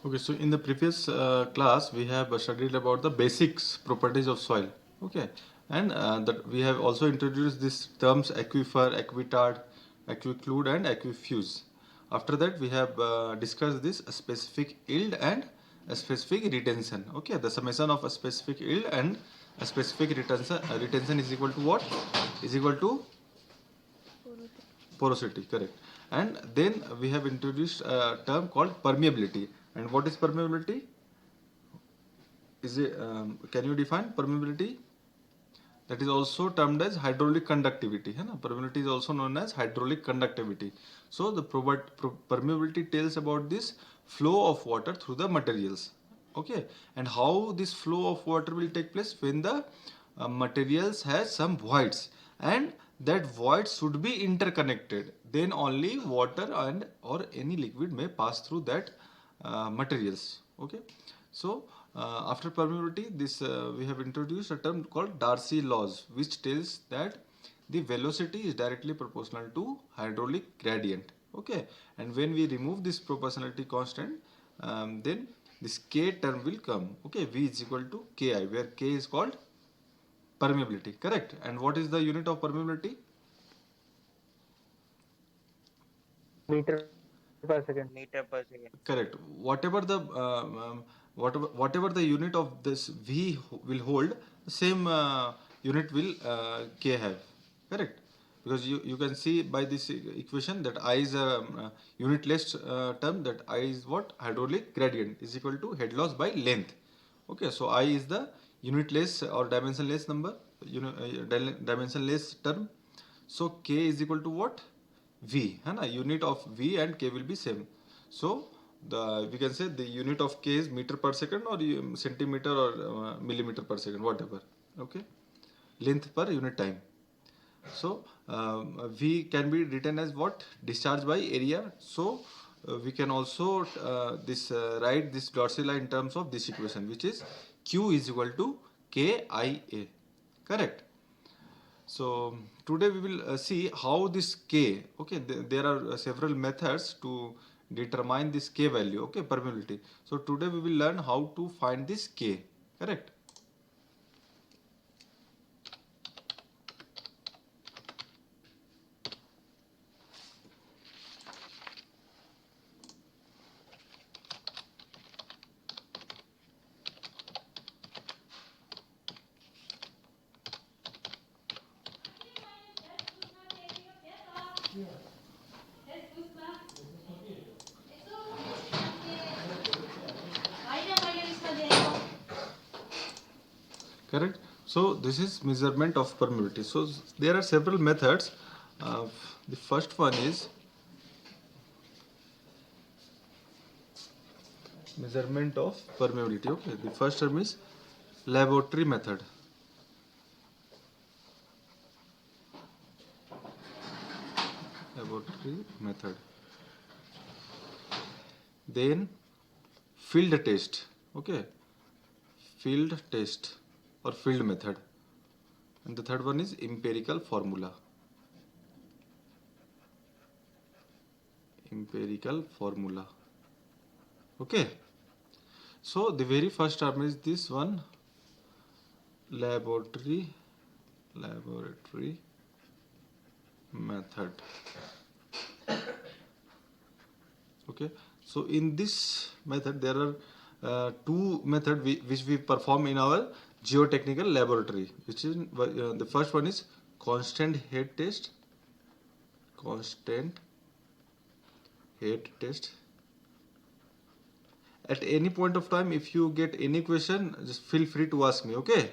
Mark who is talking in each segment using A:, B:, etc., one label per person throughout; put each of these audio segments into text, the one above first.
A: Okay, so in the previous class, we have studied about the basics properties of soil. Okay, and that we have also introduced these terms aquifer, aquitard, aquiclude, and aquifuse. After that, we have discussed this specific yield and a specific retention. Okay, the summation of a specific yield and a specific retention is equal to what? Is equal to porosity, correct. And then we have introduced a term called permeability. And what is permeability? Is it? Can you define permeability? That is also termed as hydraulic conductivity. है ना? Permeability is also known as hydraulic conductivity. So the permeability tells about this flow of water through the materials. Okay, and how this flow of water will take place when the materials has some voids, and that void should be interconnected. Then only water and or any liquid may pass through that materials. Okay, so after permeability, this we have introduced a term called Darcy laws, which tells that the velocity is directly proportional to hydraulic gradient. Okay, and when we remove this proportionality constant, then this K term will come. Okay, V is equal to Ki, where K is called permeability. Correct. And what is the unit of permeability?
B: Meter per second.
C: Meter per second.
A: Correct. Whatever the unit of this V will hold, the same unit will K have. Correct. Because you can see by this equation that I is a unitless term, that I is what? Hydraulic gradient is equal to head loss by length. Okay, so I is the unitless or dimensionless number, dimensionless term. So K is equal to what? V, है ना? Unit of V and K will be same. So the we can say the unit of K is meter per second or centimeter or millimeter per second, whatever. Okay, length per unit time. So V can be written as what? Discharge by area. So we can also write this Darcy law in terms of this equation, which is Q is equal to KIA. Correct. So today we will see how this K, okay, there are several methods to determine this K value, okay, permeability. So today we will learn how to find this K, correct? Correct. So this is measurement of permeability. So there are several methods. The first one is measurement of permeability. Okay, the first term is laboratory method. Laboratory method. Then field test. Okay, field test or field method. And the third one is empirical formula. Empirical formula. Okay. So the very first term is this one, laboratory method. Okay. So in this method there are two methods which we perform in our geotechnical laboratory, which is the first one is constant head test. Constant head test. At any point of time, if you get any question, just feel free to ask me. Okay.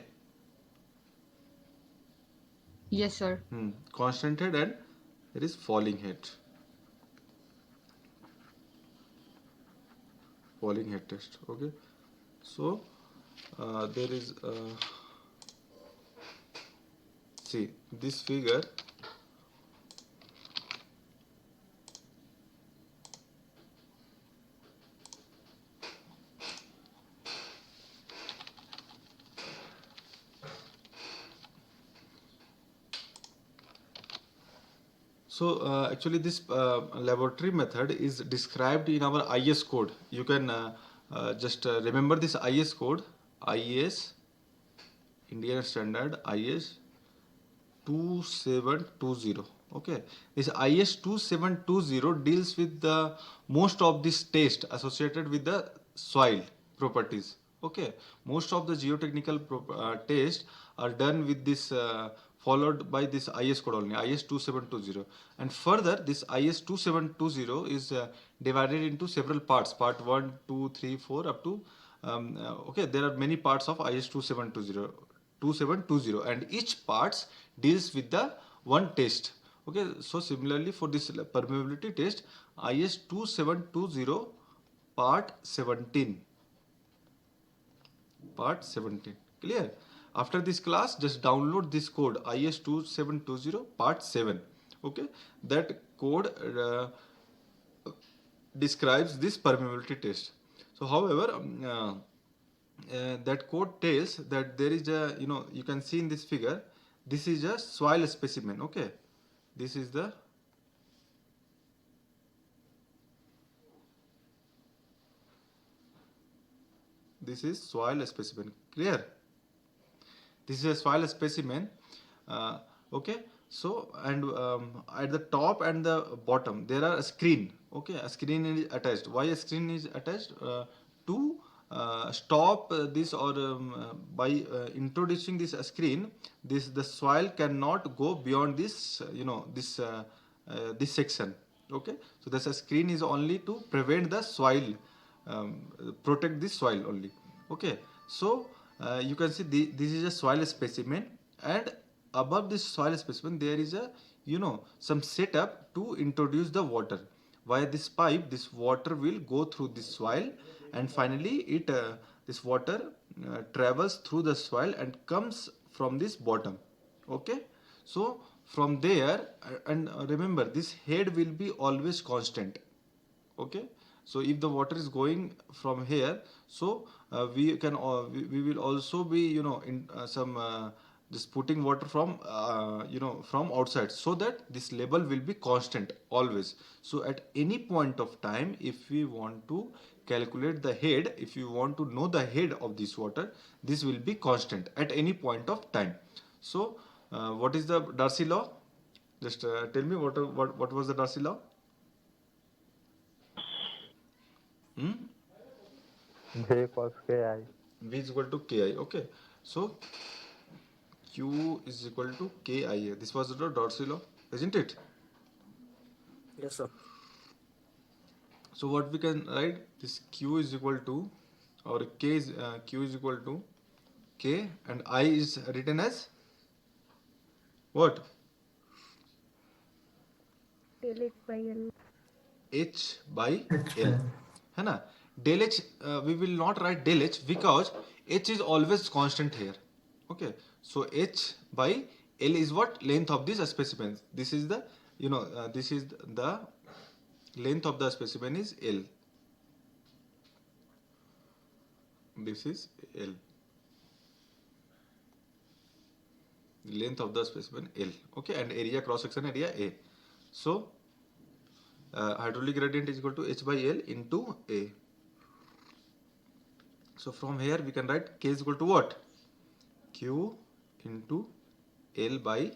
D: Yes, sir.
A: Constant head and there is falling head. Falling head test. Okay. So there is see this figure. So actually this laboratory method is described in our IS code. You can just remember this IS code, IS, Indian Standard IS 2720. Okay, this IS 2720 deals with the most of this test associated with the soil properties. Okay, most of the geotechnical tests are done with this followed by this IS code only, IS 2720. And further, this IS 2720 is divided into several parts, part 1, 2, 3, 4 up to okay, there are many parts of IS 2720, and each parts deals with the one test. Okay, so similarly for this permeability test, IS 2720 part 17, clear? After this class, just download this code IS 2720 part 7. Okay, that code describes this permeability test. So however, that code tells that there is a, you can see in this figure, this is a soil specimen. Okay, this is the soil specimen, clear? This is a soil specimen. Okay, so and at the top and the bottom there are a screen. Okay, a screen is attached. Why a screen is attached? To stop this, or by introducing this screen, the soil cannot go beyond this, this section. Okay, so this screen is only to prevent the soil, protect the soil only. Okay, so you can see this is a soil specimen, and above this soil specimen there is a, some setup to introduce the water. Via this pipe, this water will go through this soil, and finally it this water travels through the soil and comes from this bottom. Okay, so from there, and remember this head will be always constant. Okay, so if the water is going from here, so we will also be, in some just putting water from, from outside, so that this level will be constant always. So at any point of time, if we want to calculate the head, if you want to know the head of this water, this will be constant at any point of time. So what is the Darcy law? Just tell me what was the Darcy law? Hmm?
B: J equals KI.
A: V is equal to Ki. Okay, so Q is equal to Ki. This was the Darcy law, isn't it?
C: Yes, sir.
A: So what we can write, this Q is equal to, or Q is equal to K, and I is written as what?
D: Del H by L.
A: H by L, है ना? Del H, we will not write del H because H is always constant here. Okay, so H by L is what? Length of this specimen. This is the, this is the length of the specimen is L. This is L. Length of the specimen L. Okay, and area, cross section area A. So hydraulic gradient is equal to H by L into A. So from here we can write K is equal to what? Q into L by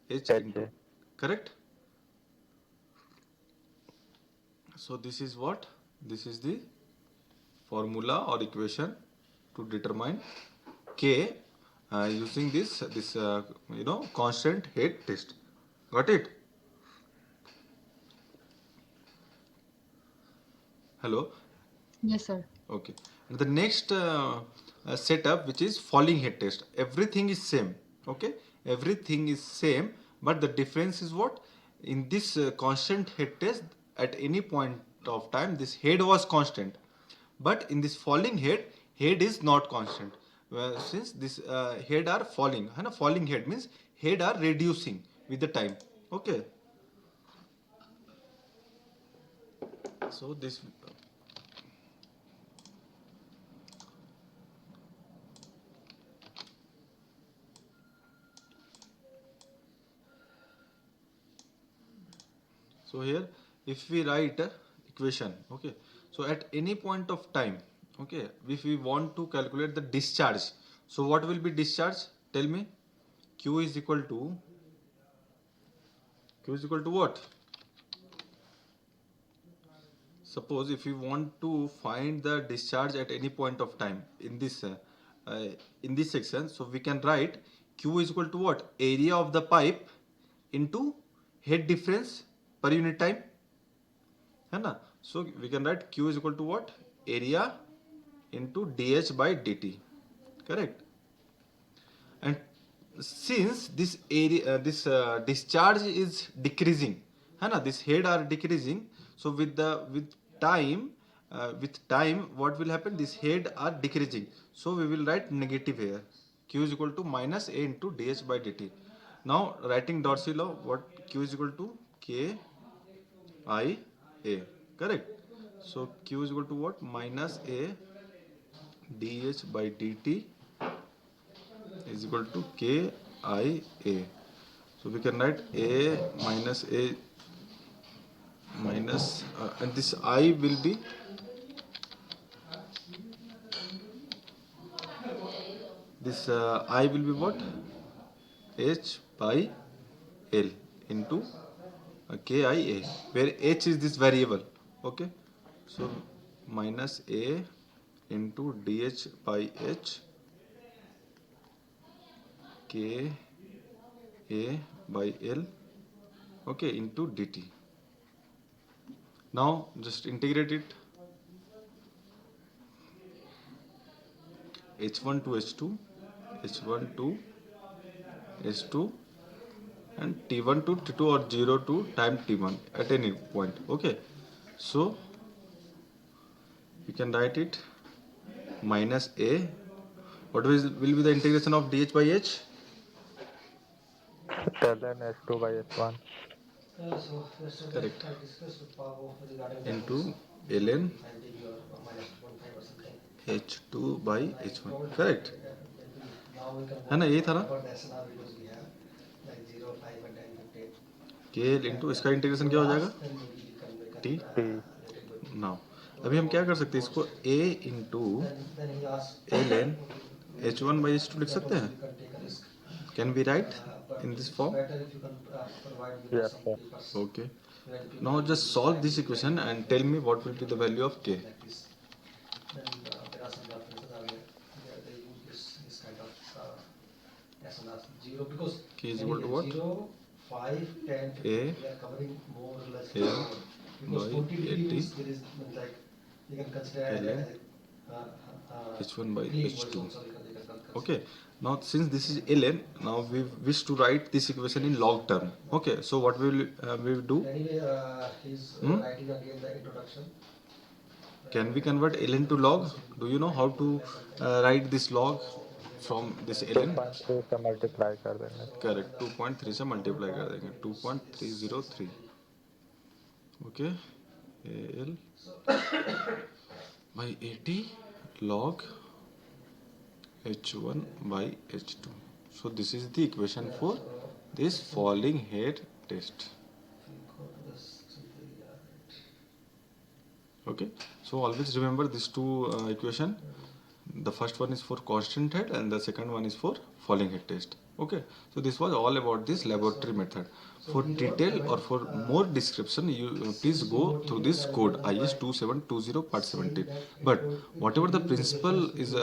A: H into, correct? So this is what? This is the formula or equation to determine K using this constant head test. Got it? Hello?
E: Yes, sir.
A: Okay. And the next setup, which is falling head test. Everything is same. Okay. Everything is same, but the difference is what? In this constant head test, at any point of time, this head was constant. But in this falling head is not constant. Since this head are falling, falling head means head are reducing with the time. Okay. So this. So here, if we write equation. Okay, so at any point of time, okay, if we want to calculate the discharge, so what will be discharge? Tell me. Q is equal to what? Suppose if you want to find the discharge at any point of time uh, in this section, so we can write Q is equal to what? Area of the pipe into head difference per unit time, है ना? So we can write Q is equal to what? Area into dH by dt, correct? And since this area discharge is decreasing, है ना, this head are decreasing, so with time what will happen, this head are decreasing, so we will write negative here. Q is equal to minus A into dH by dt. Now writing Darcy law, what? Q is equal to K I A, correct? So Q is equal to what? Minus A dH by dt is equal to K I A. So we can write A minus and this I will be what? H by L into K I A, where H is this variable. Okay, so minus A into dH by H K A by L, okay, into dt. Now just integrate it. H1 to H2, H1 to H2, and T1 to T2, or 0 to time T1 at any point. Okay, so you can write it minus A. What will be the integration of dH by H?
B: ln h2 by h1.
C: So yesterday
A: Correct.
C: I discussed with Pablo regarding that
A: Into ln
C: 5 dB or minus 1.5 or something.
A: H2 by
C: Like
A: H1.
C: told
A: Correct.
C: now we can
A: है ना, यही था ना?
C: about the SNR videos we have like 0, 5 and 10, 15.
A: K into इसका integration क्या हो जाएगा?
C: Then maybe you can
A: T.
B: T.
C: little bit.
A: Now अभी हम क्या कर सकते हैं, इसको A into
C: Then he asked
A: ln H1 by H2 लिख सकते हैं?
C: you can take a risk.
A: Can we write
C: But
A: in this
C: it's
A: form?
C: better if you can provide me
B: Yes,
C: some
B: sir.
C: papers.
A: Okay.
C: Where the people
A: Now just solve this equation and tell me what will be the value of K.
C: like this. Then there are some references are there. They use this kind of SNR 0 because
A: K is equal to what?
C: 0, 5, 10, 15,
A: A
C: we are covering more or less.
A: A
C: Because
A: by
C: 40
A: 80
C: degrees there is like you can consider
A: ln
C: as
A: H1 by
C: clean
A: H2.
C: voice also you can consider.
A: Okay. Now since this is ln, now we wish to write this equation in log term. Okay. So what we will do?
C: Anyway, he's
A: Hmm?
C: writing again the introduction.
A: Can we convert ln to log? Do you know how to write this log from this ln?
B: 2.3 से multiply कर देंगे.
A: Correct. 2.3 से multiply कर देंगे. 2.303. Okay. AL by 80 log H1 by H2. So this is the equation for this falling head test.
C: Go to this simply,
A: Okay. So always remember these two equation. The first one is for constant head and the second one is for falling head test. Okay. So this was all about this laboratory method. For detail or for more description, you please go through this code IS 2720 part 17. But whatever the principle is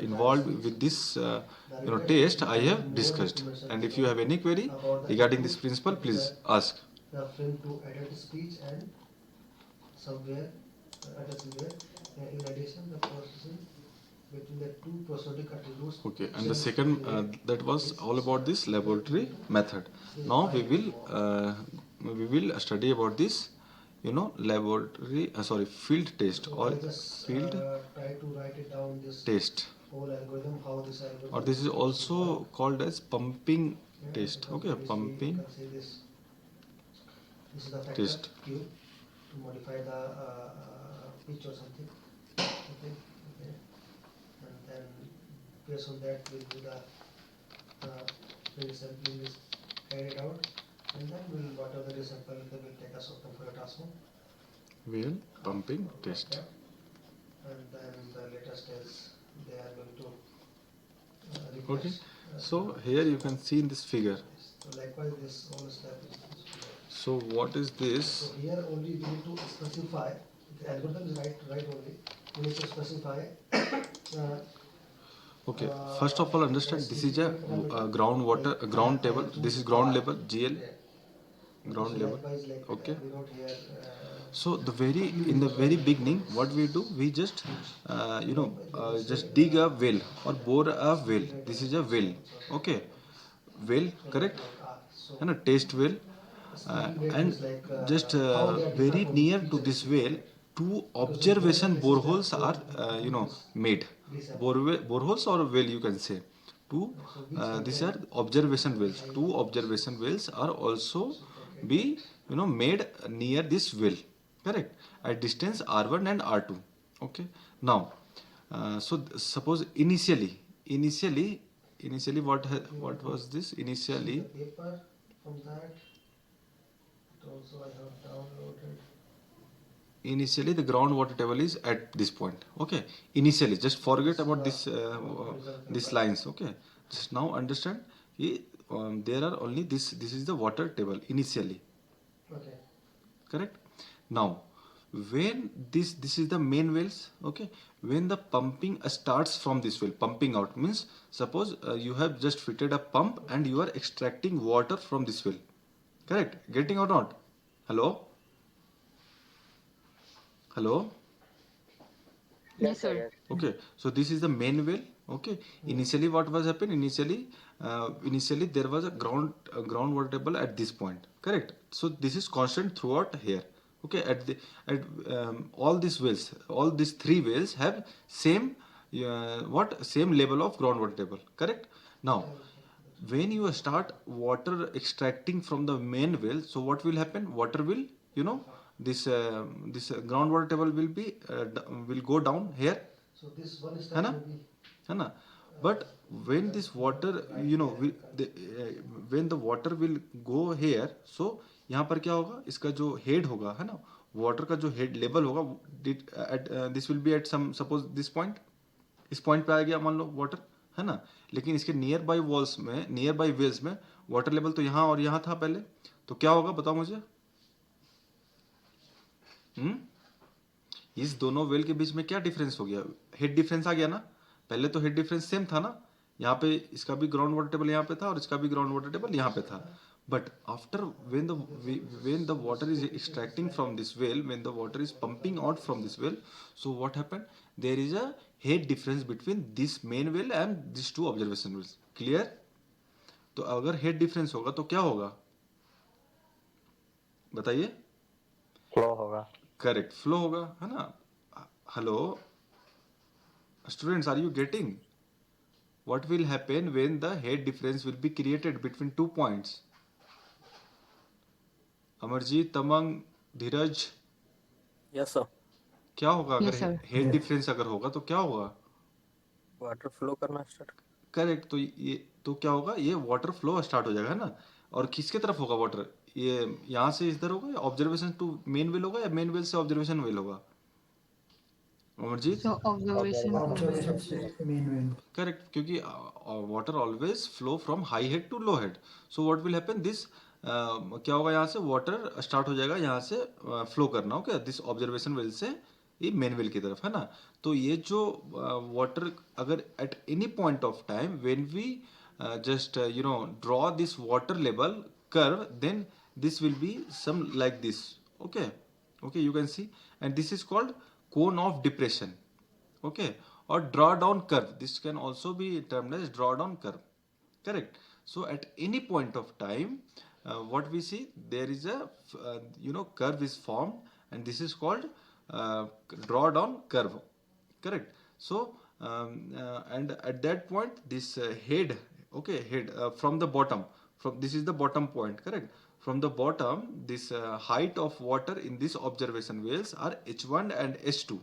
A: involved with this test, I have discussed. And if you have any query regarding this principle, please ask.
C: the film to edit speech and somewhere in addition the processing between the two prosodic attributes.
A: Okay, and the second that was all about this laboratory method. Now we will study about this, laboratory field test or
C: I just
A: field
C: try to write it down this
A: test,
C: whole algorithm, how this algorithm
A: or this is also called as pumping test. Okay,
C: Basically,
A: pumping
C: you can say this. This is the factor
A: test.
C: Q to modify the pitch or something. Okay. And then based on that we'll do the resampling is carried out, and then we'll whatever the resample will take a certain for a transform.
A: well pumping test.
C: And then the latest is they are going to
A: Okay,
C: replace.
A: so here you can see in this figure.
C: So likewise, this whole step is followed.
A: So what is this?
C: So here only we need to specify, the algorithm is right only, we need to specify.
A: Okay, first of all understand this is a groundwater, ground table, this is ground level, GL, ground level,
C: Likewise, like
A: okay.
C: we wrote here.
A: So in the very beginning, what we do, we just just dig a well or bore a well. This is a well, okay, well, correct, and a test well, and just very near to this well, two observation boreholes are made. Boreholes or well you can say. These are observation wells. Two observation wells are also be made near this well, correct, at distance r1 and r2. Okay, now suppose initially what was this initially?
C: The paper from that, it also I have downloaded.
A: Initially the groundwater table is at this point, okay. Initially, just forget about these lines, okay. Just now understand, there are only this is the water table initially,
C: Okay.
A: correct. Now when this is the main wells, okay, when the pumping starts from this well, pumping out means suppose you have just fitted a pump and you are extracting water from this well, correct, getting or not? Hello.
E: Yes, sir.
A: Okay, so this is the main well. Okay, initially what was happened? Initially there was a groundwater table at this point. Correct. So this is constant throughout here. Okay, at all these wells, all these three wells have same same level of groundwater table. Correct. Now, when you start water extracting from the main well, so what will happen? Water will this groundwater table will be will go down here,
C: So this one
A: है
C: step
A: ना,
C: will be.
A: है ना. But when this water when the water will go here, so यहाँ पर क्या होगा, इसका जो हेड होगा, है ना, वाटर का जो हेड लेवल होगा, this will be at some suppose this point, इस पॉइंट पे आ गया मान लो वाटर, है ना. लेकिन इसके नियर बाई वॉल्स में, नियर बाई वेल्स में वाटर लेवल तो यहाँ और यहाँ था पहले, तो क्या होगा बताओ मुझे. इस दोनों वेल के बीच में क्या डिफरेंस हो गया, हेड डिफरेंस आ गया ना. पहले तो हेड डिफरेंस सेम था ना, यहाँ पे इसका भी ग्राउंड वाटर टेबल यहाँ पे था और इसका भी ग्राउंड वाटर टेबल यहाँ पे था. But after when the water is extracting from this well, when the water is pumping out from this well, so what happened, there is a head difference between this main well and these two observation wells. Clear. तो अगर head difference होगा तो क्या होगा बताइए.
B: Flow होगा.
A: Correct, flow होगा, है ना. Hello students, are you getting what will happen when the head difference will be created between 2 points? Amarjeet, Tamang, Dheeraj,
E: yes sir.
A: क्या होगा
E: Yes,
A: अगर
E: sir.
A: हेड डिफरेंस अगर होगा तो क्या होगा.
E: वाटर फ्लो करना स्टार्ट.
A: करेक्ट, तो ये तो क्या होगा, ये वाटर फ्लो स्टार्ट हो जाएगा, है ना. और किसके तरफ होगा वाटर, ये यहाँ से इधर होगा या ऑब्जर्वेशन टू मेन वेल होगा या मेन वेल से ऑब्जर्वेशन वेल होगा अमरजीत.
E: So observation
C: से main well.
A: करेक्ट, क्योंकि water always flow from high head to low head. So what will happen, this क्या होगा, यहाँ से वाटर स्टार्ट हो जाएगा, यहाँ से फ्लो करना, ओके, दिस ऑब्जर्वेशन वेल से ये मेन वेल की तरफ, है ना. तो ये जो वाटर अगर at any point of time when we just draw this water level curve, then this will be some like this, okay. You can see, and this is called cone of depression, okay, or drawdown curve. This can also be termed as drawdown curve, correct. So at any point of time, what we see, there is a curve is formed, and this is called drawdown curve, correct. So and at that point, this head, okay, head from the bottom, from this is the bottom point, correct. From the bottom, this height of water in this observation wells are h1 and h2,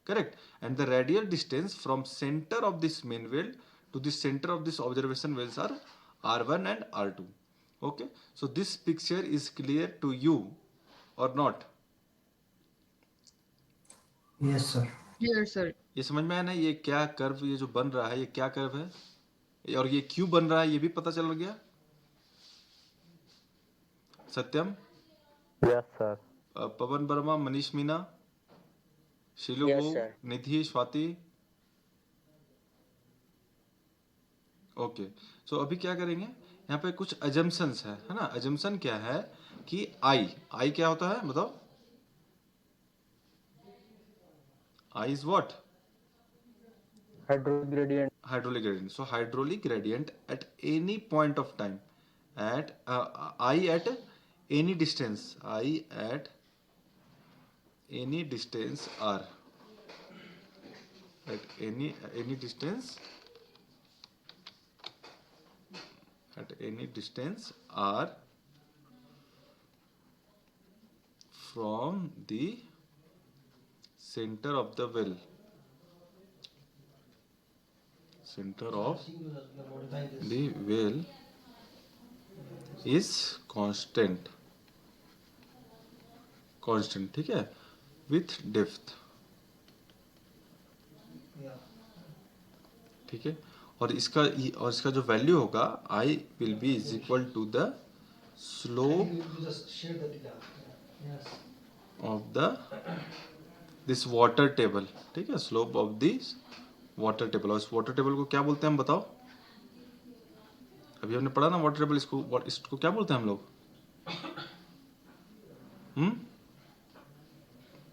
A: correct. And the radial distance from center of this main well to the center of this observation wells are r1 and r2, okay. So this picture is clear to you or not.
C: Yes, sir.
E: Clear, sir.
A: ये समझ में आया ना, ये क्या curve ये जो बन रहा है ये क्या कर्व है और ये क्यों बन रहा है ये भी पता चल गया। सत्यम,
B: यस सर।
A: पवन वर्मा, मनीष मीना, शीलू
E: Yes,
A: गो,
E: sir.
A: निधि, स्वाति। ओके, सो अभी क्या करेंगे, यहाँ पे कुछ अजम्पशंस है ना। अजम्पशन क्या है कि आई क्या होता है बताओ। I is what?
B: Hydraulic gradient.
A: Hydraulic gradient. So hydraulic gradient at any point of time, at I at any distance, I at any distance r, at any distance, at any distance r from the center of the well, center of the well is constant, ठीक है, with depth,
C: Yeah.
A: ठीक है। और इसका जो value होगा I will be is equal to the slope
C: You just share the data. Yes.
A: of the this water table, ठीक है, slope of this water table। और इस water table को क्या बोलते हैं हम बताओ। अभी हमने पढ़ा ना water table, इसको क्या बोलते हैं हम लोग।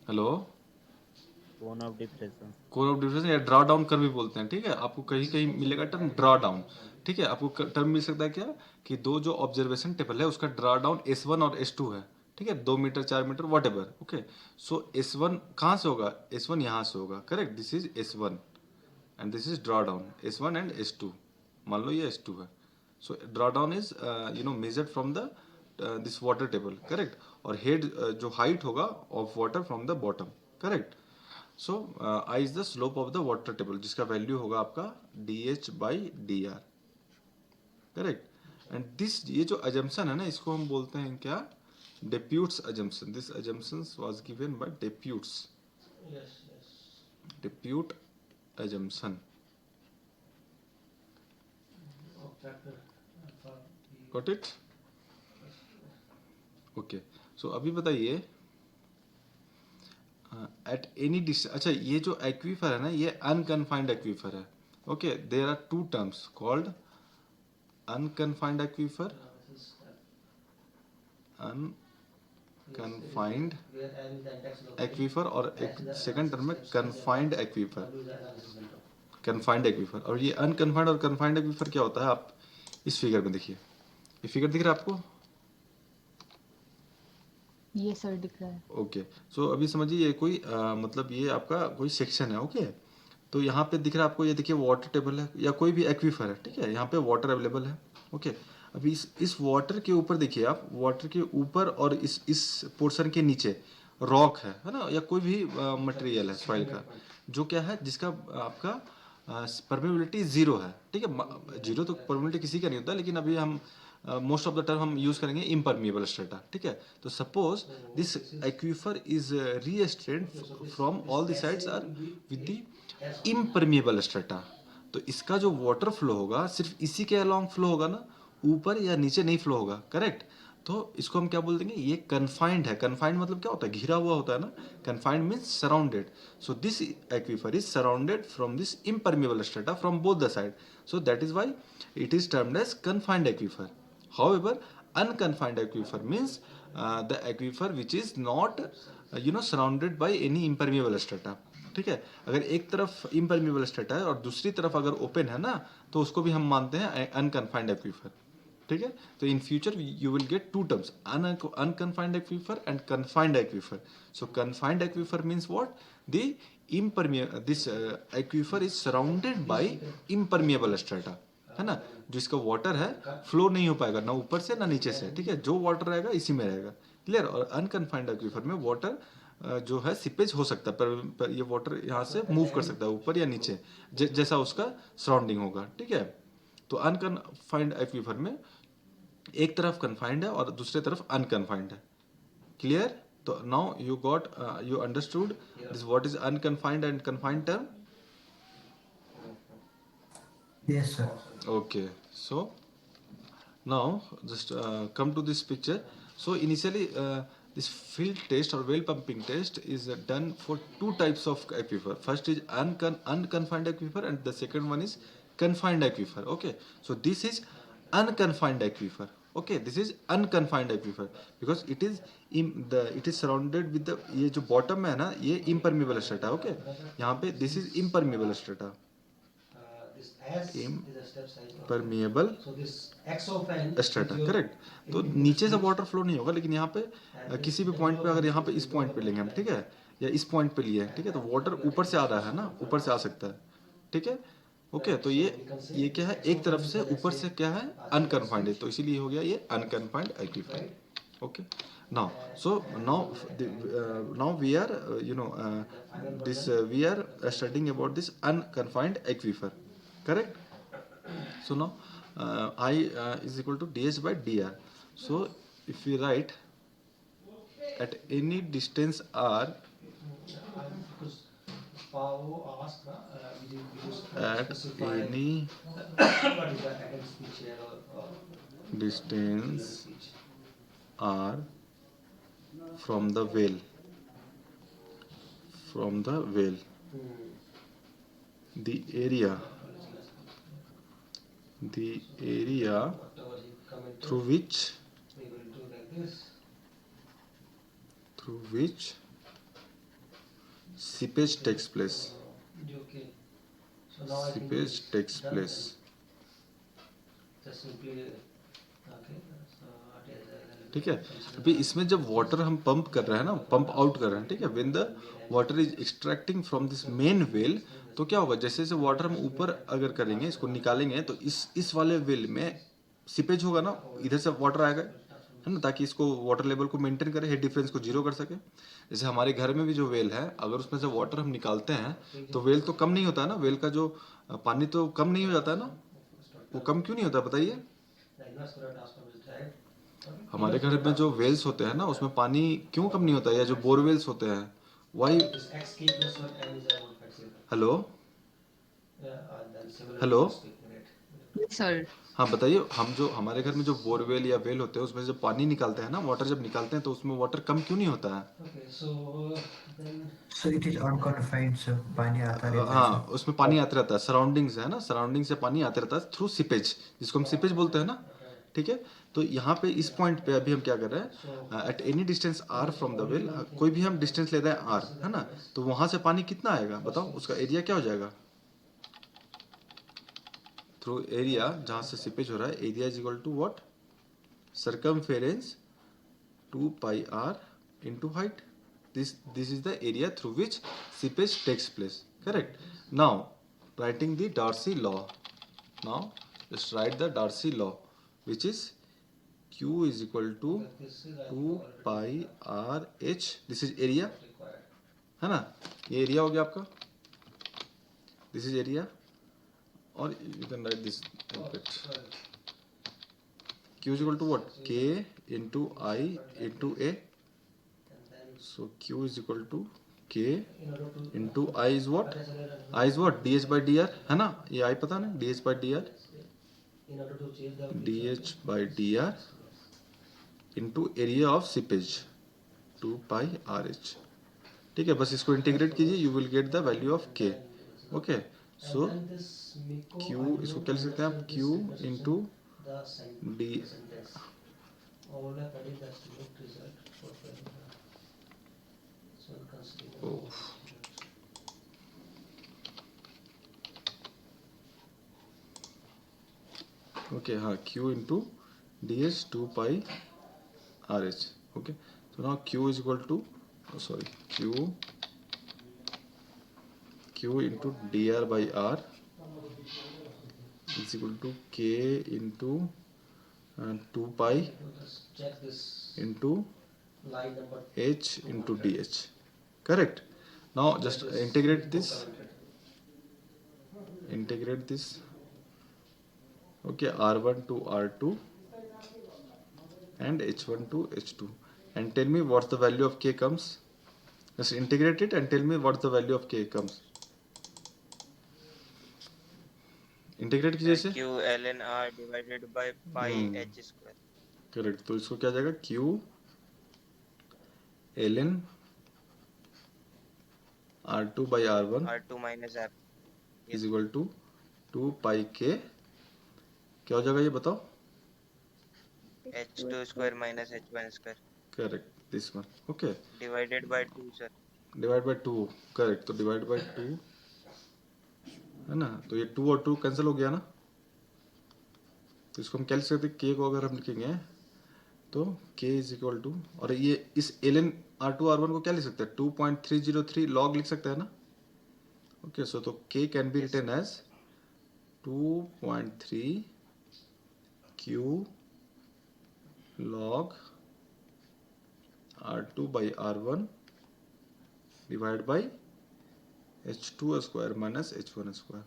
A: Hello,
B: cone of difference.
A: Cone of difference या ड्रा डाउन कर भी बोलते हैं, ठीक है। आपको कहीं कहीं मिलेगा टर्म ड्रा डाउन, ठीक है। आपको टर्म मिल सकता है क्या कि दो जो ऑब्जर्वेशन टेबल है उसका ड्रा डाउन S1 और S2 है, ठीक है, 2 metre 4 metre whatever. Okay, so S1 कहाँ से होगा, S1 यहाँ से होगा, correct. This is S1 and this is draw down, S1 एंड S2। मान लो ये S2 है। So draw down is measured from the this water table, correct. और हेड जो हाइट होगा of water from the bottom, correct. So I is the slope of the water table, जिसका value होगा आपका dH/dr, करेक्ट। एंड दिस ये जो assumption है ना इसको हम बोलते हैं क्या, Dupuit's assumption. This assumptions was given by Dupuit's,
C: Yes, yes.
A: Dupuit assumption,
C: Of factor alpha.
A: Got it. Okay, so अभी बताइए एट एनी डिस्टेंस। अच्छा, ये जो एक्वीफर है ना ये अनकन्फाइंड एक्वीफर है। Okay, there are two terms called unconfined aquifer, unconfined
C: Where I am the index of
A: aquifer, और एक सेकंड टर्म में कन्फाइंड एक्वीफर, कन्फाइंड एक्वीफर। और ये अनकन्फाइंड और कन्फाइंड एक्वीफर क्या होता है, आप इस फिगर में देखिए। ये फिगर दिख रहा है आपको।
D: ये सर दिख रहा है।
A: ओके, सो अभी समझिए ये कोई मतलब ये आपका कोई सेक्शन है। ओके, तो यहाँ पे दिख रहा है आपको, ये देखिए वाटर टेबल है या कोई भी एक्वीफर है, ठीक है। यहाँ पे वाटर अवेलेबल है। ओके, अभी इस वाटर के ऊपर देखिए आप, वाटर के ऊपर और इस पोर्शन के नीचे रॉक है ना, या कोई भी मटेरियल है सॉइल का, जो क्या है जिसका आपका परमेबिलिटी जीरो है, ठीक है। जीरो तो परमेबिलिटी किसी का नहीं होता, लेकिन अभी हम मोस्ट ऑफ द टर्म हम यूज करेंगे इम्परमिएबल स्ट्रेटा, ठीक है। तो suppose this aquifer is restrained from all the sides are with the impermeable strata. तो इसका जो वाटर फ्लो होगा सिर्फ इसी के अलोंग फ्लो होगा ना, ऊपर या नीचे नहीं फ्लो होगा, करेक्ट। तो इसको हम क्या बोल देंगे, ये कन्फाइंड है। कन्फाइंड मतलब क्या होता है, घिरा हुआ होता है ना। Confined means surrounded. So this aquifer is surrounded from this impermeable strata from both the side, so that is why it is termed as confined aquifer. However, unconfined aquifer means the aquifer which is not surrounded by any impermeable strata, ठीक है। अगर एक तरफ impermeable strata है और दूसरी तरफ अगर ओपन है ना, तो उसको भी हम मानते हैं unconfined aquifer, ठीक है। तो in future you will get two terms, unconfined aquifer and confined aquifer. So confined aquifer means what, the impermeable this aquifer is surrounded by impermeable strata, है ना। जो इसका वाटर है फ्लो नहीं हो पाएगा ना ऊपर से ना नीचे से, ठीक है। जो वाटर रहेगा इसी में रहेगा, क्लियर। और अनकन्फाइंड एक्वीफर में वाटर जो है सिपेज हो सकता है, पर ये वाटर यहाँ से मूव कर सकता है ऊपर या नीचे, जैसा उसका सराउंडिंग होगा, ठीक है। तो अनकन्फाइंड एक्वीफर में एक तरफ कन्फाइंड है और दूसरी तरफ अनकन्फाइंड है, clear. So now you got you understood this what is unconfined and confined term.
C: Yes, sir.
A: Okay, so now just come to this picture. So initially this field test or well pumping test is done for two types of aquifer. First is unconfined aquifer and the second one is confined aquifer. Okay, so this is unconfined aquifer. Okay, this is unconfined aquifer because it is it is surrounded with the ये जो bottom है ना ये impermeable strata. Okay, यहाँ पे this is impermeable strata.
C: This S is a step size of
A: Permeable
C: so this X of n
A: strata correct. तो नीचे से वाटर फ्लो नहीं होगा लेकिन यहाँ पे किसी भी पॉइंट पे अगर यहाँ पे इस पॉइंट पे लेंगे हम ठीक है या इस पॉइंट पे लिए ठीक है तो वाटर ऊपर से आ रहा है ना ऊपर से आ सकता है ठीक है ओके। तो ये क्या है एक तरफ से ऊपर से क्या है अनकन्फाइंड है तो इसीलिए हो गया ये unconfined aquifer okay. Now so now we are you know this we are studying about this unconfined aquifer correct. So now I is equal to ds by dr. So if we write at any distance r
C: because Pao asked we just
A: at
C: specify
A: any
C: what is the added speech here or
A: distance
C: speech.
A: r from the well the area
C: Whatever he commented,
A: through which
C: we will do like this.
A: seepage takes place.
C: Okay. So now I think
A: Seepage
C: it's
A: takes
C: done.
A: place.
C: Just simply okay. So what is
A: ठीक है अभी इसमें जब water हम pump कर रहे हैं ना पंप आउट कर रहे हैं ठीक है when the water is extracting from this main well तो क्या होगा जैसे जैसे वाटर हम ऊपर अगर करेंगे इसको निकालेंगे तो इस वाले वेल में सीपेज होगा ना इधर से वाटर आएगा है ना ताकि इसको वाटर लेवल को मेंटेन करे हेड डिफरेंस को जीरो कर सके। जैसे हमारे घर में भी जो वेल है अगर उसमें से वाटर हम निकालते हैं तो वेल तो कम नहीं होता है ना वेल का जो पानी तो कम नहीं हो जाता है ना वो कम क्यों नहीं होता बताइए।
C: the inverse Fourier transform is derived.
A: हमारे घर में जो वेल्स होते हैं ना उसमें पानी क्यों कम नहीं होता या जो बोरवेल्स होते हैं Y
C: This x k plus 1 n is a 1.0.
A: Hello
C: Yeah, and then similar.
A: Hello?
D: Yes, sir.
A: हाँ बताइए हम जो हमारे घर में जो बोरवेल या वेल होते हैं उसमें जब पानी निकालते हैं ना वाटर जब निकालते हैं तो उसमें वाटर कम क्यों नहीं होता है।
C: Okay, so then
F: So it is unconfined, so पानी आता रहता है
A: हाँ
F: sir.
A: उसमें पानी आते रहता है सराउंडिंग्स है ना सराउंडिंग से पानी आते रहता है थ्रू सीपेज जिसको हम सीपेज बोलते हैं ना ठीक है। तो यहाँ पे इस पॉइंट पे अभी हम क्या कर रहे हैं at any distance R from the well कोई भी हम डिस्टेंस ले रहे हैं आर है ना तो वहां से पानी कितना आएगा बताओ उसका एरिया क्या हो जाएगा थ्रू एरिया जहाँ से सीपेज हो रहा है area is equal to what circumference 2 pi r into height. This is the area through which seepage takes place. Correct. Now writing the Darcy law. Now just write the Darcy law, which is Q is equal to
C: this is
A: 2 pi r h. This is area,
C: required.
A: है ना? ये area हो गया आपका. This is area, or you can write this a bit. Q is equal to what? K into I into A.
C: And then
A: So Q is equal to K
C: in order to
A: into I is what? I is what? dH by dr है ना? ये I पता ना? dH by dr
C: in order to change the
A: dH by dr into area of seepage 2 pi RH. ठीक है बस इसको integrate कीजिए you will get the value of K. Okay. So
C: and then this Miko,
A: Q
C: I
A: इसको
C: know
A: क्या लिख सकते हैं आप
C: that
A: Q
C: this
A: into
C: the
A: D
C: sentence. All that is the absolute result for so consider
A: oh. Okay हाँ Q into dH 2 pi RH. Okay. So now Q is equal to Q into dr by r is equal to K into 2 pi
C: just check this
A: into
C: line number
A: H into dH. Correct. Now just integrate this. Integrate this. Okay, R1 to R2 and H1 to H2 and tell me what's the value of k comes. Just integrate it and tell me what's the value of k comes. Integrate कीजिए इसे.
G: Q ln R divided by pi h square.
A: Correct. तो इसको क्या जाएगा, q ln r2 by r1
G: R2 minus R.
A: Is equal to 2 pi k. क्या हो जाएगा ये बताओ.
G: H2 square minus H1 square.
A: Correct. This one. Okay.
G: Divided by 2 sir.
A: Divide by 2. Correct. तो डिवाइड बाय 2 है ना. तो ये 2 और 2 कैंसिल हो गया ना. तो इसको हम क्या लिख सकते हैं, k को अगर हम लिखेंगे तो k इज इक्वल टू, और ये इस ln r2 r1 को क्या लिख सकते हैं, 2.303 log लिख सकते हैं ना. ओके. सो तो k can be written as 2.3 q log r2 by r1 divided by h2 square minus h1 square.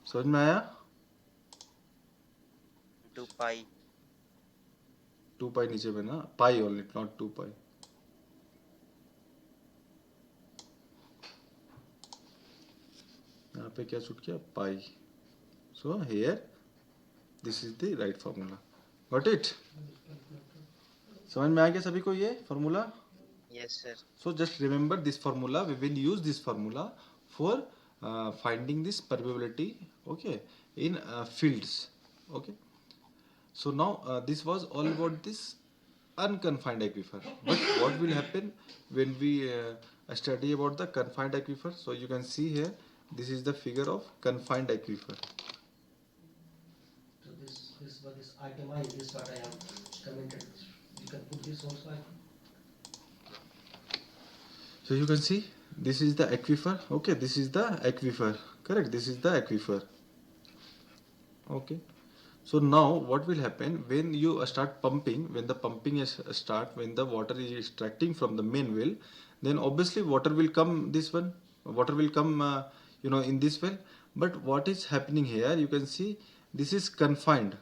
A: समझ में आया.
G: 2 pi.
A: 2 पाई नीचे में ना, पाई ओनली, नॉट 2 पाई. यहाँ पे क्या छूट गया, pi. So here this is the right formula. Got it. समझ में आ गया सभी को ये formula.
G: Yes sir.
A: So just remember this formula. We will use this formula for finding this permeability, okay, in fields. Okay. So now this was all about this unconfined aquifer. But what will happen when we study about the confined aquifer? So you can see here, this is the figure of confined aquifer.
C: So this item I, this what I have commented. You can put this also.
A: So you can see this is the aquifer. Okay, this is the aquifer. Correct. This is the aquifer. Okay. So now what will happen when you start pumping? When the pumping is start, when the water is extracting from the main well, then obviously water will come this one. Water will come, in this well. But what is happening here? You can see this is confined.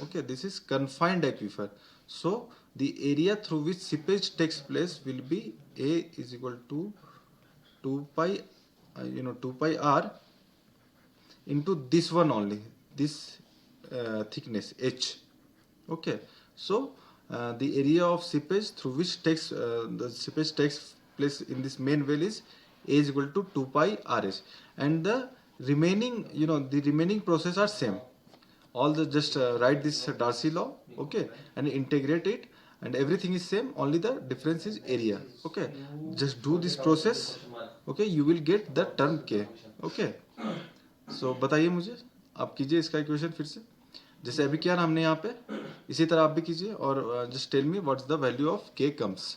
A: Okay, this is confined aquifer. So the area through which seepage takes place will be A is equal to 2 pi, 2 pi r into this one only, this thickness h. Okay, so the area of seepage through which the seepage takes place in this main well is A is equal to 2 pi rs, and the remaining, the remaining process are same. All the just write this Darcy law, okay, and integrate it, and everything is same, only the difference is area. Okay, just do this process. Okay, you will get the term k. Okay, so बताइए मुझे, आप कीजिए इसका equation फिर से, जैसे अभी किया ना हमने यहाँ पे, इसी तरह आप भी कीजिए, और just tell me what's the value of k comes.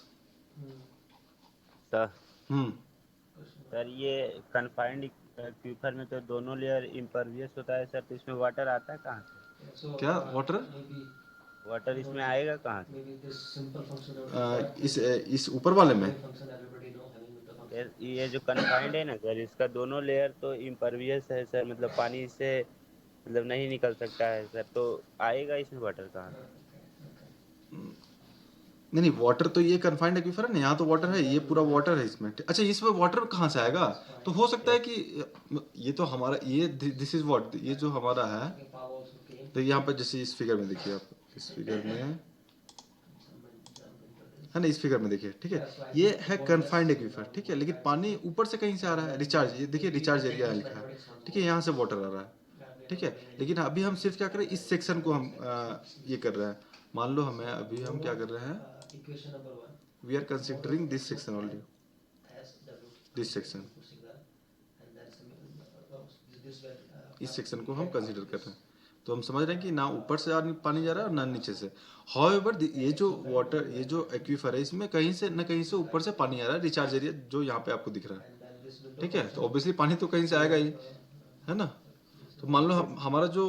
B: Sir ये कन्फाइंड एक्वीफर में तो दोनों लेयर इम्परवियस होता है सर, तो इसमें वाटर आता है कहाँ से?
A: क्या वाटर?
B: वाटर इसमें आएगा कहाँ से?
A: इस ऊपर वाले में
B: ये जो कन्फाइंड है ना सर, इसका दोनों लेयर तो इम्परवियस है सर, मतलब पानी इससे मतलब नहीं निकल सकता है सर, तो आएगा इसमें वाटर कहाँ से?
A: नहीं, वाटर तो ये कन्फाइंड एक्वीफर है ना, यहाँ तो वाटर है, ये पूरा वाटर है इसमें. अच्छा, इसमें वाटर कहाँ से आएगा? तो हो सकता है कि ये तो हमारा, ये दिस इज व्हाट, ये जो हमारा है, तो यहाँ पर जैसे इस फिगर में देखिए आप, इस फिगर में है ना, इस फिगर में देखिए, ठीक है, ये है कन्फाइंड एक्वीफर, ठीक है, लेकिन पानी ऊपर से कहीं से आ रहा है, रिचार्ज, ये देखिए रिचार्ज एरिया लिखा है, ठीक है, यहाँ से वाटर आ रहा है, ठीक है. लेकिन अभी हम सिर्फ क्या करें, इस सेक्शन को हम ये कर रहे हैं. मान लो हमें अभी हम क्या कर रहे हैं, we are considering this section only, this section, इस सेक्शन को हम कंसीडर कर रहे हैं. तो हम समझ रहे हैं कि ना ऊपर से पानी जा रहा है और ना नीचे से. हाउएवर ये जो वाटर, ये जो एक्वीफर है, इसमें कहीं से न कहीं से ऊपर से पानी आ रहा है, रिचार्ज एरिया जो यहाँ पे आपको दिख रहा है, ठीक है. तो ऑब्वियसली पानी तो कहीं से आएगा ही, है ना. तो मान लो हमारा जो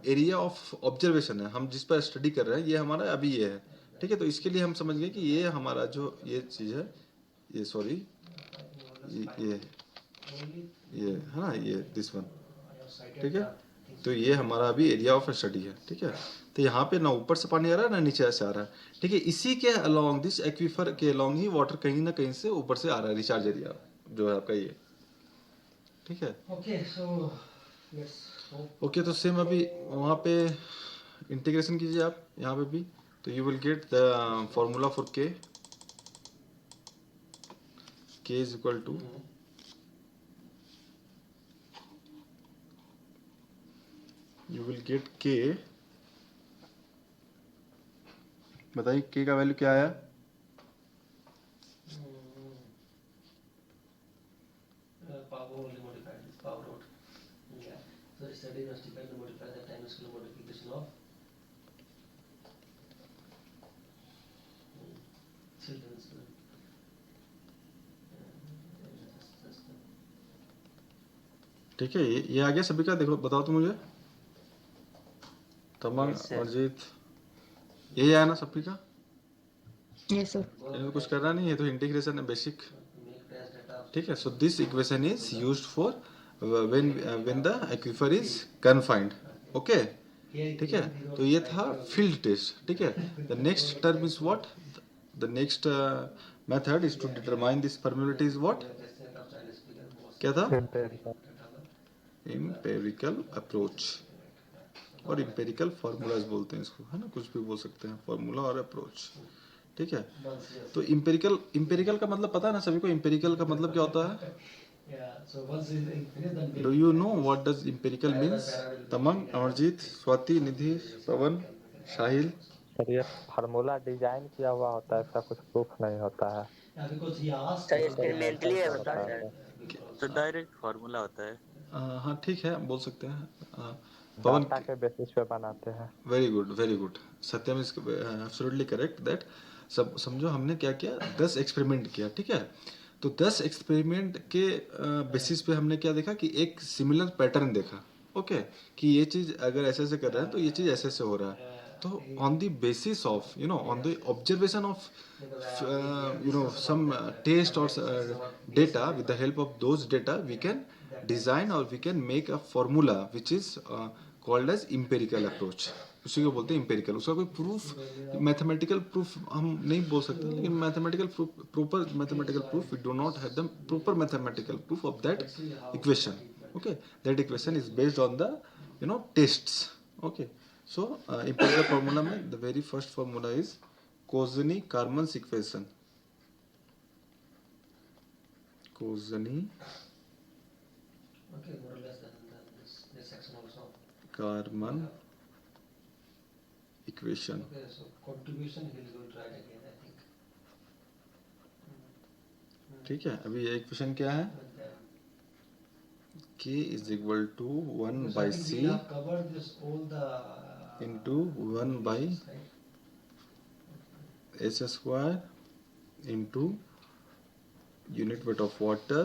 A: एरिया ऑफ ऑब्जर्वेशन है, हम जिस पर स्टडी कर रहे हैं, ये हमारा अभी ये है, ठीक है. तो इसके लिए हम समझ गए कि ये हमारा जो ये चीज़ है, ये सॉरी, ये है ना, ये दिस वन, ठीक है. तो ये हमारा अभी एरिया ऑफ स्टडी है, ठीक है. तो यहाँ पे ना ऊपर से पानी आ रहा है ना नीचे से आ रहा है, ठीक है। इसी के अलोंग दिस एक्वीफर के अलोंग ही वाटर कहीं ना कहीं से ऊपर से आ रहा है, रिचार्ज एरिया जो है आपका ये, ठीक है।
C: Okay, so let's hope.
A: Okay तो सेम अभी वहाँ पे इंटीग्रेशन कीजिए आप यहाँ पे भी, तो you will get the formula for K, K is equal to you will get K, बताइए के का वैल्यू क्या आया?
C: Power only modified with power road. Yeah. So study justified to modify the time scale modification of children's.
A: ठीक है, ये आ गया सभी का, देखो बताओ तो मुझे, तमंग
B: Yes, sir.
A: अरजीत, यही आया ना सभी का?
D: Yes, sir.
A: इनको कुछ करना नहीं है, तो इंटीग्रेशन है बेसिक,
C: Make test data.
A: ठीक है। So this equation is used for when the aquifer is confined, okay, ठीक है। तो ये था फील्ड टेस्ट, ठीक है। The next term is what, the next method is to determine this permeability is what, क्या था? एम्पिरिकल अप्रोच, और एम्पिरिकल फार्मूलाज बोलते हैं इसको, है ना, कुछ भी बोल सकते हैं, फार्मूला और अप्रोच, ठीक है। तो एम्पिरिकल का मतलब पता है ना सभी को, एम्पिरिकल का मतलब क्या होता है?
C: Yeah. So once it finished, then
A: do you know what does empirical means? Tamang, Amarjeet, Swati, Nidhi, Pawan, Sahil.
E: Sir ये फार्मूला डिजाइन किया हुआ होता है, इसका कुछ प्रूफ नहीं होता है।
C: yeah, because he asked.
G: Sir experimentally है बता
E: होता
G: सर,
E: है।
G: तो डायरेक्ट फार्मूला होता है।
A: हाँ ठीक है, बोल सकते हैं। पवन,
E: डाटा के बेसिस पे बनाते हैं।
A: Very good very good, Satyam is absolutely correct that. सब समझो हमने क्या किया, 10 एक्सपेरिमेंट किया, ठीक है। तो 10 एक्सपेरिमेंट के बेसिस पे हमने क्या देखा कि एक सिमिलर पैटर्न देखा, ओके, कि ये चीज़ अगर ऐसे ऐसे कर रहा है तो ये चीज़ ऐसे ऐसे हो रहा है। तो on the basis of you know, on the observation of you know some taste or data, with the help of those data we can design or we can make a formula which is called as empirical approach, उसी को बोलते हैं empirical। उसका कोई proof, mathematical proof हम नहीं बोल सकते, लेकिन mathematical proof, proper mathematical proof, we do not have the proper mathematical proof of that equation, okay, that equation is based on the you know tests, okay। so empirical formula में the very first formula is Kozeny-Karman's equation, Kozeny
C: Okay, more or less than this section also.
A: Karman equation,
C: Okay, so contribution he will try it again, I think.
A: ठीक है। अभी ये equation क्या है?
C: But,
A: K is equal to 1
C: because
A: by
C: I think
A: C
C: we have covered this all the
A: into 1 by
C: right?
A: S square into unit weight of water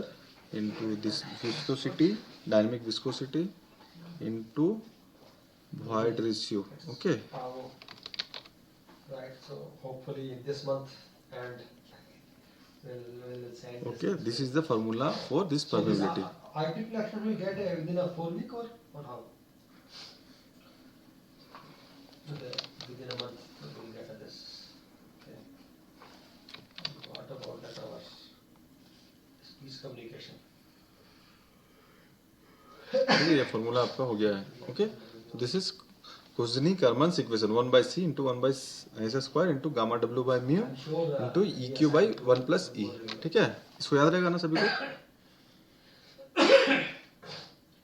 A: into this viscosity, dynamic viscosity into void ratio, okay।
C: Right, so hopefully in this month and we'll send this.
A: Okay, this is the formula for this
C: So this
A: permeability.
C: IP collection we get within a 4 week or how? Within a month we'll get this. Okay. What about that our speech communication?
A: ठीक है, ये formula आपका हो गया है, okay. तो this is Kozeny-Karman's equation, 1 by C into 1 by S square into gamma W by mu
C: I'm sure
A: into EQ by 1 plus E, ठीक है। इसको याद रहेगा ना सभी को?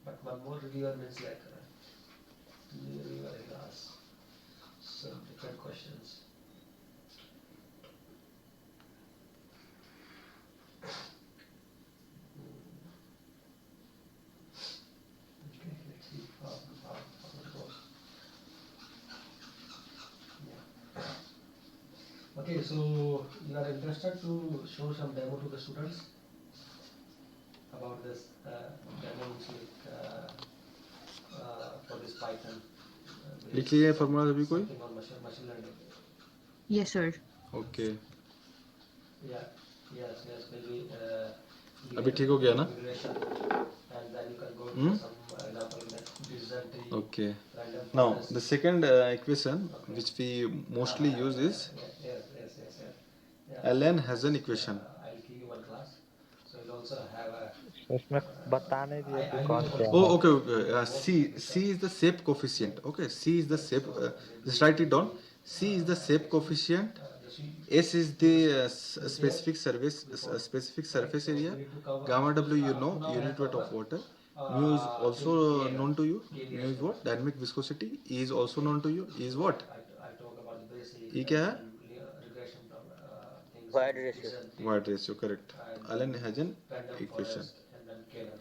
C: but one more reviewer means like new reviewer will ask some different questions. Okay, let's see how it goes. Yeah. Okay, so you are interested to show some demo to the students about this demo which for this Python.
A: लिख लिया है formula सभी कोई?
C: Something on machine learning.
D: Yes, sir.
A: Okay,
C: Yeah, yes, maybe.
A: अभी ठीक हो गया ना?
C: And then you can go
A: Hmm?
C: to some example These are the
A: Okay.
C: random
A: Now
C: forest.
A: the second equation which we mostly use is
C: Yes.
A: Allen-Hazen equation.
C: I'll give you one class. So you'll also have a.
E: इसमें बता नहीं दिए कि
C: I'll
E: कौन
C: give
E: क्या
C: you
A: Oh,
E: है.
A: okay, okay. C is the shape coefficient. Okay, C is the shape. Just write it down. C is the shape coefficient. S is the specific surface area. Gamma W, you know, unit weight of water. Mu is also known to you. Mu is what? Dynamic viscosity. E is also known to you. E is what?
C: I talk about the basic.
A: E क्या है?
C: Regression from things.
B: Wide ratio.
A: Wide ratio, correct. Allen-Hazen
C: Random
A: equation.
C: forest and then Keller.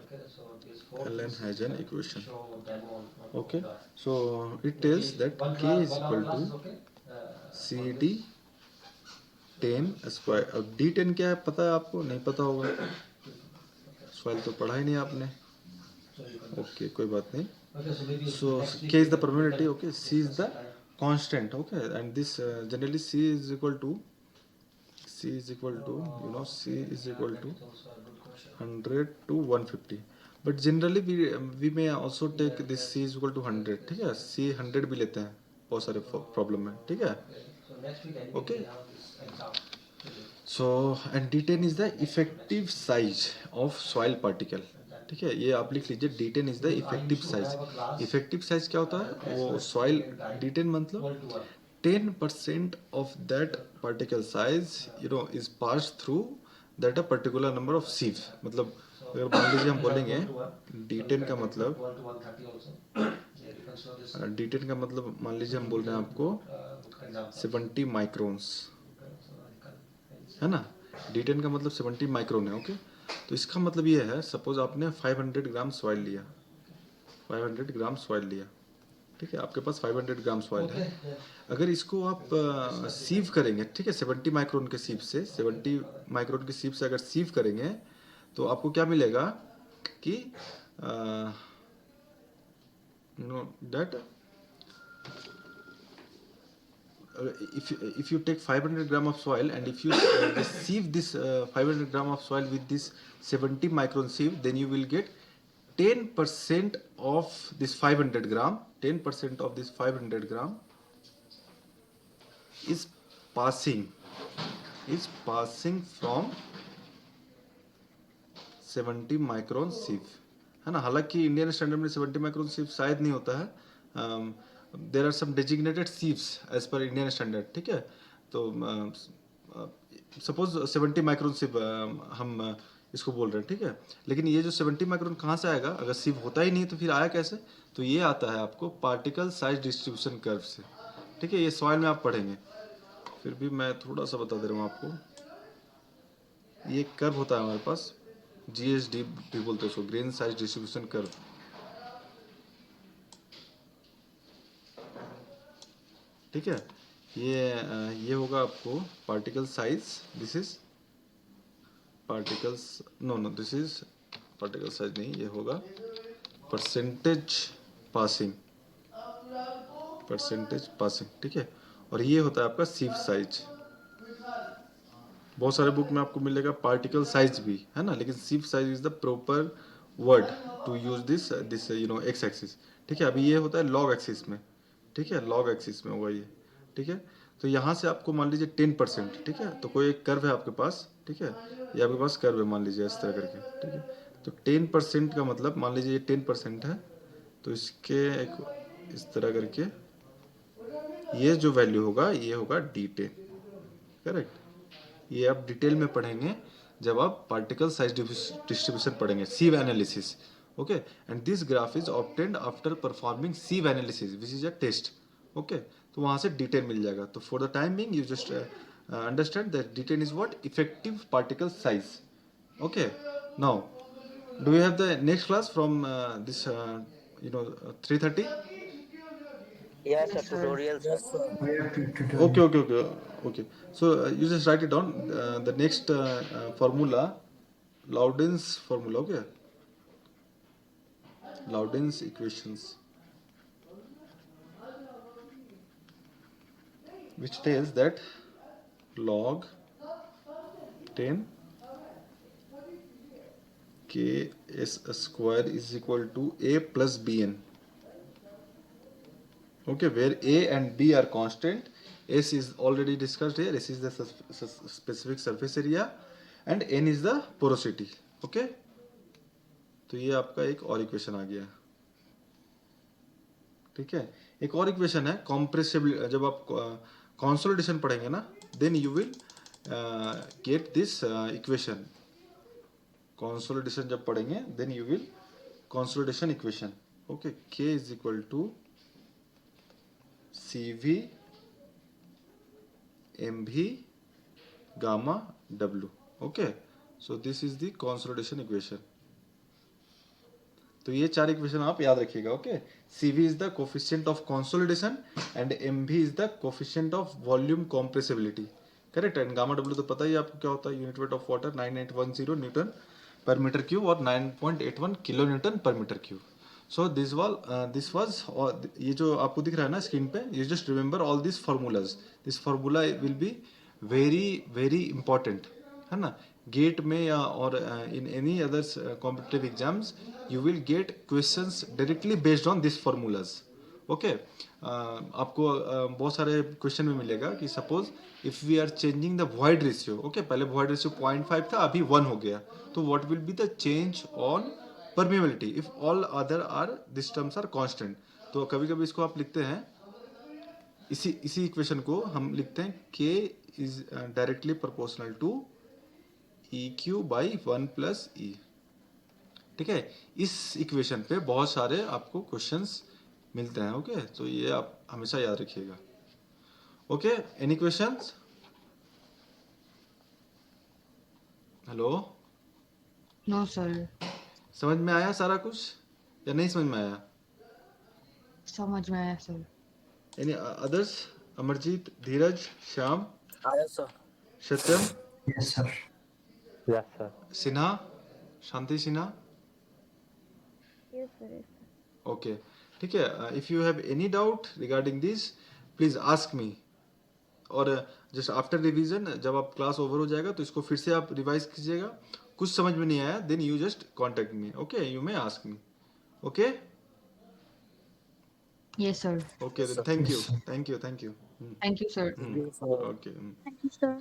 C: Okay, so these four
A: Allen-Hazen
C: things
A: equation.
C: show demo on
A: Okay,
C: the-
A: so it tells that
C: One
A: K
C: class,
A: is
C: one hour
A: equal
C: class is
A: to
C: okay?
A: CD 10 square. अब D10 क्या है पता है आपको? नहीं पता होगा, सवाल तो पढ़ा ही नहीं आपने. ओके, कोई बात नहीं.
C: Okay, so maybe
A: So
C: next week
A: K is the
C: we can-
A: permeability. Okay, C is the constant. Okay, and this generally C is equal to C is equal to
C: also a good question.
A: 100 to 150. But generally we may also take this C is equal to 100. ठीक है, C 100 भी लेते हैं बहुत सारे problem में. ठीक है.
C: So next week I
A: Okay.
C: have this exam.
A: So and D10 is the effective size of soil particle. ठीक है, ये आप लिख लीजिए. D10 is the effective size. Effective size क्या होता है? वो soil D10 मतलब
C: 12 to 1.
A: 10% of that particle size is passed through that a particular number of sieve. मतलब अगर मान लीजिए हम बोलेंगे D10 का मतलब
C: 12 to 130 also. Yeah, you can show this.
A: D10 का मतलब मान लीजिए हम बोल रहे हैं आपको
C: Example.
A: 70 microns,
C: So I can-
A: है ना. D10 का मतलब 70 माइक्रोन है. ओके, तो इसका मतलब ये है, सपोज आपने 500 ग्राम सॉइल लिया. 500 ग्राम सॉइल लिया. ठीक है, आपके पास 500 ग्राम सॉइल है. अगर इसको आप सीव करेंगे, ठीक है, 70 माइक्रोन के सीव से, 70 माइक्रोन के सीव से अगर सीव करेंगे तो आपको क्या मिलेगा कि that if you take 500 gram of soil and if you sieve this 500 gram of soil with this 70 micron sieve, then you will get 10% of this 500 gram. 10% of this 500 gram is passing from 70 micron सिव, है ना. हालांकि Indian standard में 70 micron सिव शायद नहीं होता है. There are some designated sieves as per Indian standard. ठीक है, तो सपोज 70 माइक्रोन सिव हम इसको बोल रहे हैं. ठीक है, लेकिन ये जो 70 माइक्रोन कहाँ से आएगा? अगर सिव होता ही नहीं तो फिर आया कैसे? तो ये आता है आपको पार्टिकल साइज डिस्ट्रीब्यूशन कर्व से. ठीक है, ये सॉइल में आप पढ़ेंगे. फिर भी मैं थोड़ा सा बता दे रहा हूँ आपको. ये कर्व होता है हमारे पास, GSD भी बोलते हैं उसको, ग्रेन साइज डिस्ट्रीब्यूशन कर्व. ठीक है, ये होगा आपको particle size. This is particles, no this is particle size नहीं, ये होगा परसेंटेज पासिंग. ठीक है, और ये होता है आपका सीव साइज. बहुत सारे बुक में आपको मिलेगा पार्टिकल साइज भी, है ना, लेकिन sieve size is the proper word to use this X axis. ठीक है, अभी ये होता है लॉग एक्सिस में. ठीक है, लॉग एक्सिस में होगा ये. ठीक है, तो यहाँ से आपको मान लीजिए 10%. ठीक है, तो कोई एक कर्व है आपके पास. ठीक है, ये आपके पास कर्व है, मान लीजिए इस तरह करके. ठीक है, तो 10% का मतलब मान लीजिए ये 10% है, तो इसके एक इस तरह करके ये जो वैल्यू होगा ये होगा D10. करेक्ट. ये आप डिटेल में पढ़ेंगे जब आप पार्टिकल साइज डिस्ट्रीब्यूशन पढ़ेंगे, sieve analysis. Okay, and this graph is obtained after performing sieve analysis which is a test. Okay, तो वहाँ से D10 मिल जाएगा. तो for the time being you just understand that D10 is what? Effective particle size. Okay, now do you have the next class from this 3:30?
B: Yes, sir.
D: Yes, sir.
B: Tutorial, sir.
F: We have to
A: Okay. So you just write it down. The next formula, Loudon's formula. Okay. Loudon's equations, which tells that log 10 k s square is equal to a plus bn. Okay, where a and b are constant, s is already discussed here, s is the specific surface area and n is the porosity. Okay, तो ये आपका एक और equation आ गया. ठीक है, एक और इक्वेशन है कॉम्प्रेसिबल. जब आप कंसोलिडेशन पढ़ेंगे ना, then you will get this equation. Consolidation जब पढ़ेंगे then you will consolidation equation. Okay, k is equal to CV MV gamma W. Okay, so this is the consolidation equation. तो ये चार इक्वेशन आप याद रखिएगा. Okay, CV is the coefficient of consolidation and MV is the coefficient of volume compressibility. Correct. And gamma W तो पता ही आपको क्या होता है. Unit weight of water 9810 newton per metre cube और 9.81 kilo newton per metre cube. So this was ये जो आपको दिख रहा है ना स्क्रीन पे, you just remember all this formulas. This formula will be very very important, है ना. गेट में या और in any others competitive exams you will gate questions directly based on this formulas. Okay, आपको बहुत सारे क्वेश्चन में मिलेगा कि suppose if we are changing the void ratio. Okay, पहले वॉइड रेशियो 0.5 था, अभी 1 हो गया, तो what will be the change on permeability if all other are this terms are constant. तो कभी कभी इसको आप लिखते हैं, इसी इक्वेशन को हम लिखते हैं k is directly proportional to EQ by 1 plus E. ठीक है, इस इक्वेशन पे बहुत सारे आपको क्वेश्चंस मिलते हैं. ओके, तो ये आप हमेशा याद रखिएगा. Okay, any questions? Hello,
D: No, sir.
A: समझ में आया सारा कुछ या नहीं समझ में आया?
D: समझ में आया sir.
A: Any others? Amarjeet, Dheeraj, Shyam,
H: आया sir.
A: Satyam,
F: Yes, sir.
E: Yes sir.
A: Sinha, Shanti Sinha.
I: Yes, sir. Yes, sir.
A: Okay, ठीक है. If you have any doubt regarding this please ask me. और जस्ट आफ्टर रिवीजन जब आप क्लास ओवर हो जाएगा तो इसको फिर से आप रिवाइज कीजिएगा. कुछ समझ में नहीं आया then you just contact me. Okay, you may ask me. Okay
D: Yes, sir.
A: Okay, thank you.
D: Thank you, sir.
A: Okay.
I: Thank you, sir.